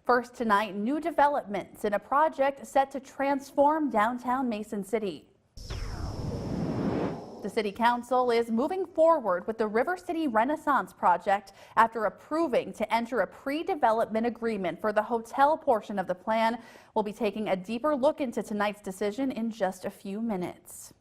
First tonight, new developments in a project set to transform downtown Mason City. The City Council is moving forward with the River City Renaissance project after approving to enter a pre-development agreement for the hotel portion of the plan. We'll be taking a deeper look into tonight's decision in just a few minutes.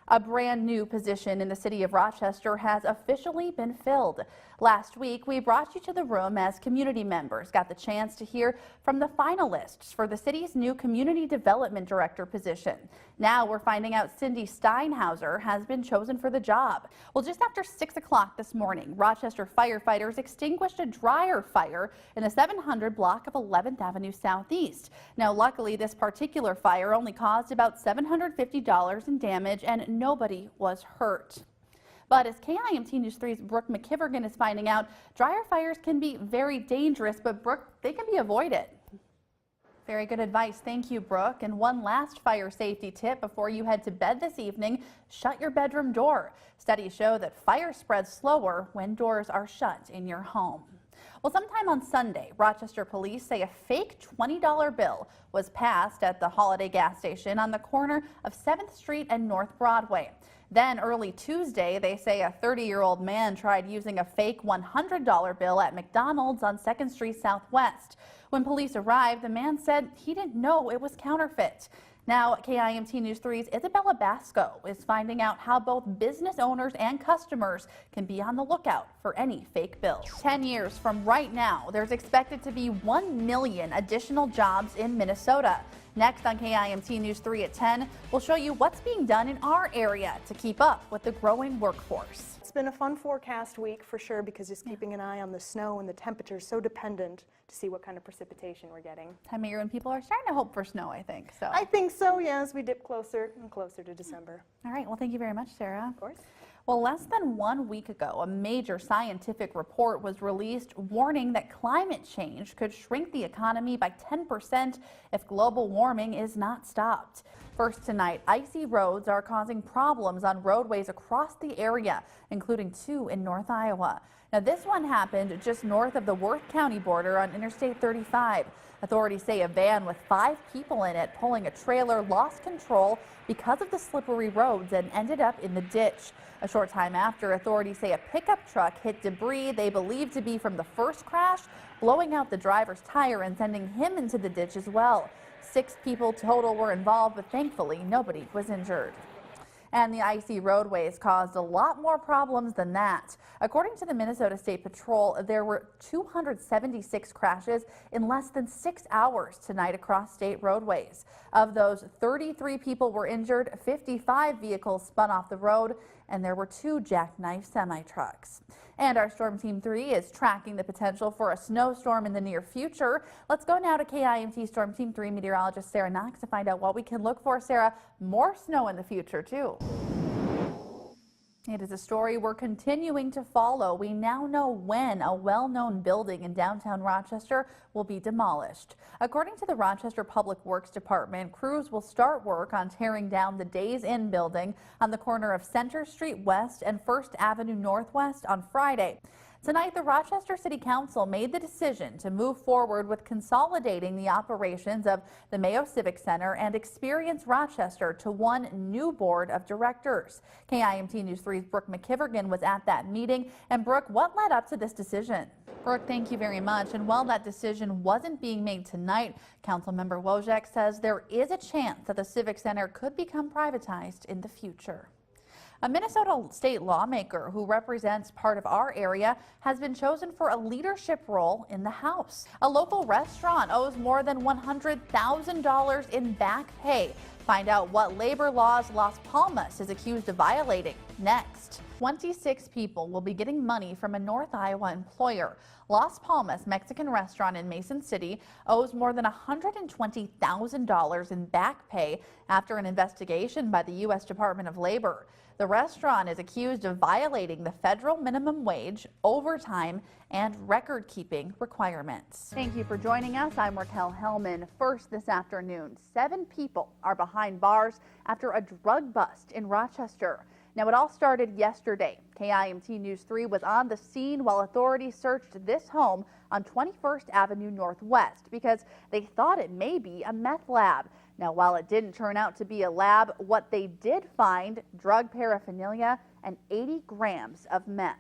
A brand new position in the city of Rochester has officially been filled. Last week, we brought you to the room as community members got the chance to hear from the finalists for the city's new community development director position. Now we're finding out Cindy Steinhauser has been chosen for the job. Well, just after 6 o'clock this morning, Rochester firefighters extinguished a dryer fire in the 700 block of 11th Avenue Southeast. Now, luckily, this particular fire only caused about $750 in damage and nobody was hurt. But as KIMT News 3's Brooke McKivergan is finding out, dryer fires can be very dangerous, but Brooke, they can be avoided. Very good advice. Thank you, Brooke. And one last fire safety tip before you head to bed this evening: shut your bedroom door. Studies show that fire spreads slower when doors are shut in your home. Well, sometime on Sunday, Rochester police say a fake $20 bill was passed at the Holiday gas station on the corner of 7th Street and North Broadway. Then early Tuesday, they say a 30-year-old man tried using a fake $100 bill at McDonald's on 2nd Street Southwest. When police arrived, the man said he didn't know it was counterfeit. Now, KIMT News 3's Isabella Basco is finding out how both business owners and customers can be on the lookout for any fake bills. 10 years from right now, there's expected to be 1 million additional jobs in Minnesota. Next on KIMT News 3 at 10, we'll show you what's being done in our area to keep up with the growing workforce. It's been a fun forecast week for sure, because just keeping an eye on the snow and the temperatures, so dependent to see what kind of precipitation we're getting. Time of year when people are starting to hope for snow, I think. I think so, yes. We dip closer and closer to December. All right. Well, thank you very much, Sarah. Of course. Well, less than 1 week ago, a major scientific report was released warning that climate change could shrink the economy by 10% if global warming is not stopped. First tonight, icy roads are causing problems on roadways across the area, including 2 in North Iowa. Now, this one happened just north of the Worth County border on Interstate 35. Authorities say a van with 5 people in it pulling a trailer lost control because of the slippery roads and ended up in the ditch. A short time after, authorities say a pickup truck hit debris they believe to be from the first crash, blowing out the driver's tire and sending him into the ditch as well. 6 people total were involved, but thankfully nobody was injured. And the icy roadways caused a lot more problems than that. According to the Minnesota State Patrol, there were 276 crashes in less than 6 hours tonight across state roadways. Of those, 33 people were injured, 55 vehicles spun off the road, and there were 2 jackknife semi-trucks. And our Storm Team 3 is tracking the potential for a snowstorm in the near future. Let's go now to KIMT Storm Team 3 meteorologist Sarah Knox to find out what we can look for. Sarah, more snow in the future, too. It is a story we're continuing to follow. We now know when a well-known building in downtown Rochester will be demolished. According to the Rochester Public Works Department, crews will start work on tearing down the Days Inn building on the corner of Center Street West and 1st Avenue Northwest on Friday. Tonight, the Rochester City Council made the decision to move forward with consolidating the operations of the Mayo Civic Center and Experience Rochester to one new board of directors. KIMT News 3's Brooke McKivergan was at that meeting. And Brooke, what led up to this decision? Brooke, thank you very much. And while that decision wasn't being made tonight, Councilmember Wojcik says there is a chance that the Civic Center could become privatized in the future. A Minnesota state lawmaker who represents part of our area has been chosen for a leadership role in the House. A local restaurant owes more than $100,000 in back pay. Find out what labor laws Las Palmas is accused of violating next. 26 people will be getting money from a North Iowa employer. Las Palmas Mexican restaurant in Mason City owes more than $120,000 in back pay after an investigation by the U.S. Department of Labor. The restaurant is accused of violating the federal minimum wage, overtime, and record-keeping requirements. Thank you for joining us. I'm Raquel Hellman. First this afternoon, 7 people are behind bars after a drug bust in Rochester. Now, it all started yesterday. KIMT News 3 was on the scene while authorities searched this home on 21st Avenue Northwest because they thought it may be a meth lab. Now, while it didn't turn out to be a lab, what they did find, drug paraphernalia and 80 grams of meth.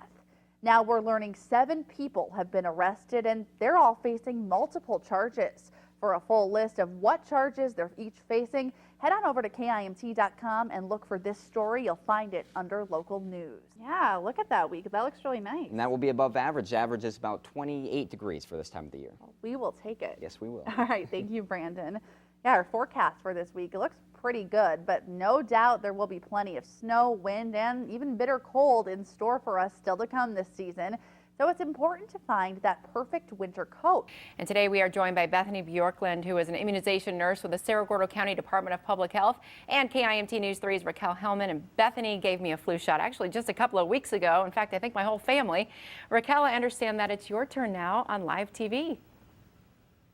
Now we're learning 7 people have been arrested and they're all facing multiple charges. For a full list of what charges they're each facing, head on over to KIMT.com and look for this story. You'll find it under local news. Yeah, look at that week. That looks really nice. And that will be above average. Average is about 28 degrees for this time of the year. We will take it. Yes, we will. All right, thank you, Brandon. Yeah, our forecast for this week, it looks pretty good, but no doubt there will be plenty of snow, wind, and even bitter cold in store for us still to come this season. So it's important to find that perfect winter coat. And today we are joined by Bethany Bjorklund, who is an immunization nurse with the Cerro Gordo County Department of Public Health, and KIMT News 3's Raquel Hellman. And Bethany gave me a flu shot actually just a couple of weeks ago. In fact, I think my whole family. Raquel, I understand that it's your turn now on live TV.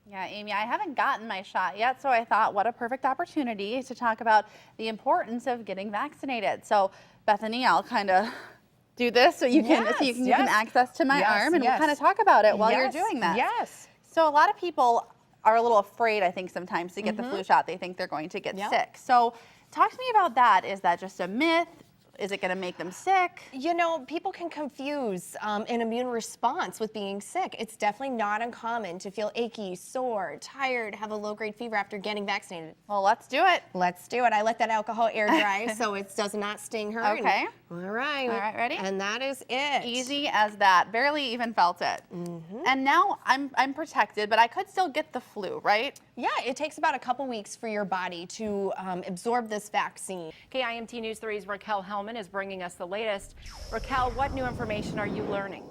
Yeah, Amy, I haven't gotten my shot yet, so I thought what a perfect opportunity to talk about the importance of getting vaccinated. So, Bethany, I'll kind of do this so you can you can access to my arm, and we'll kind of talk about it while you're doing that. Yes. So a lot of people are a little afraid, I think, sometimes to get the flu shot. They think they're going to get sick. So talk to me about that. Is that just a myth? Is it going to make them sick? You know, people can confuse an immune response with being sick. It's definitely not uncommon to feel achy, sore, tired, have a low-grade fever after getting vaccinated. Well, let's do it. Let's do it. I let that alcohol air dry so it does not sting her. Okay. All right. All right, ready? And that is it. Easy as that. Barely even felt it. And now I'm protected, but I could still get the flu, right? Yeah, it takes about a couple weeks for your body to absorb this vaccine. KIMT News 3's Raquel Hellman is bringing us the latest. Raquel, what new information are you learning?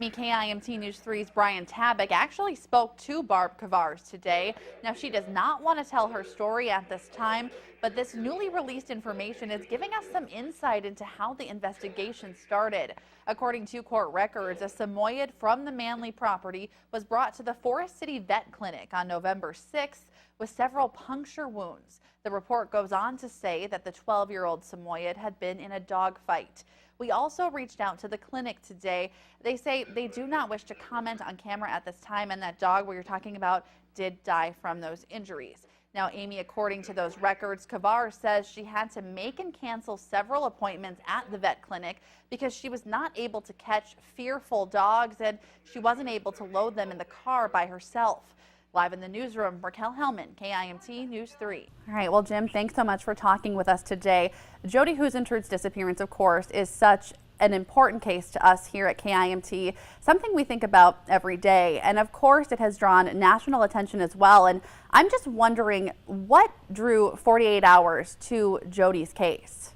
KIMT News 3's Brian Tabak actually spoke to Barb Kavars today. Now, she does not want to tell her story at this time, but this newly released information is giving us some insight into how the investigation started. According to court records, a Samoyed from the Manly property was brought to the Forest City Vet Clinic on November 6th with several puncture wounds. The report goes on to say that the 12-year-old Samoyed had been in a dog fight. We also reached out to the clinic today. They say they do not wish to comment on camera at this time, and that dog we were talking about did die from those injuries. Now, Amy, according to those records, Kavar says she had to make and cancel several appointments at the vet clinic because she was not able to catch fearful dogs and she wasn't able to load them in the car by herself. Live in the newsroom, Raquel Hellman, KIMT News 3. All right, well, Jim, thanks so much for talking with us today. Jody Huisentruid's disappearance, of course, is such an important case to us here at KIMT, something we think about every day. And of course, it has drawn national attention as well. And I'm just wondering what drew 48 hours to Jody's case?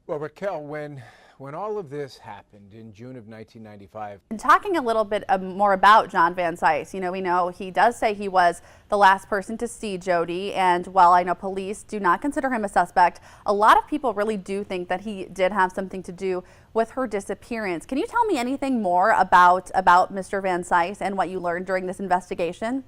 Well, Raquel, when all of this happened in June of 1995. And talking a little bit more about John Van Cise, we know he does say he was the last person to see Jody, and while I know police do not consider him a suspect, a lot of people really do think that he did have something to do with her disappearance. Can you tell me anything more about Mr. Van Cise and what you learned during this investigation?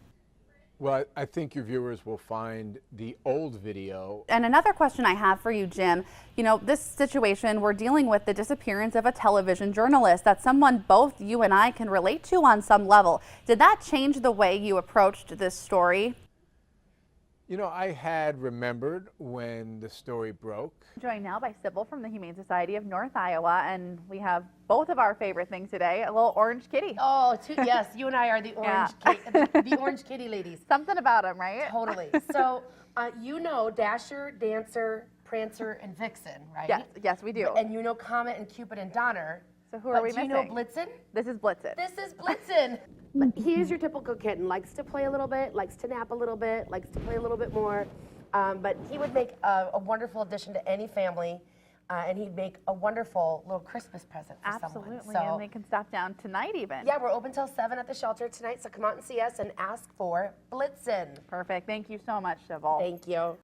Well, I think your viewers will find the old video. And another question I have for you, Jim, this situation, we're dealing with the disappearance of a television journalist. That's someone both you and I can relate to on some level. Did that change the way you approached this story? I had remembered when the story broke. Joined now by Sybil from the Humane Society of North Iowa, and we have both of our favorite things today, a little orange kitty. Oh, yes, you and I are the orange the orange kitty ladies. Something about them, right? Totally. So, Dasher, Dancer, Prancer, and Vixen, right? Yes, we do. And Comet and Cupid and Donner. So who are we missing? Do you know Blitzen? This is Blitzen. This is Blitzen. But he's your typical kitten. Likes to play a little bit, likes to nap a little bit, likes to play a little bit more. But he would make a wonderful addition to any family. And he'd make a wonderful little Christmas present for someone. Absolutely, and they can stop down tonight even. Yeah, we're open till 7 at the shelter tonight, so come out and see us and ask for Blitzen. Perfect. Thank you so much, Sybil. Thank you.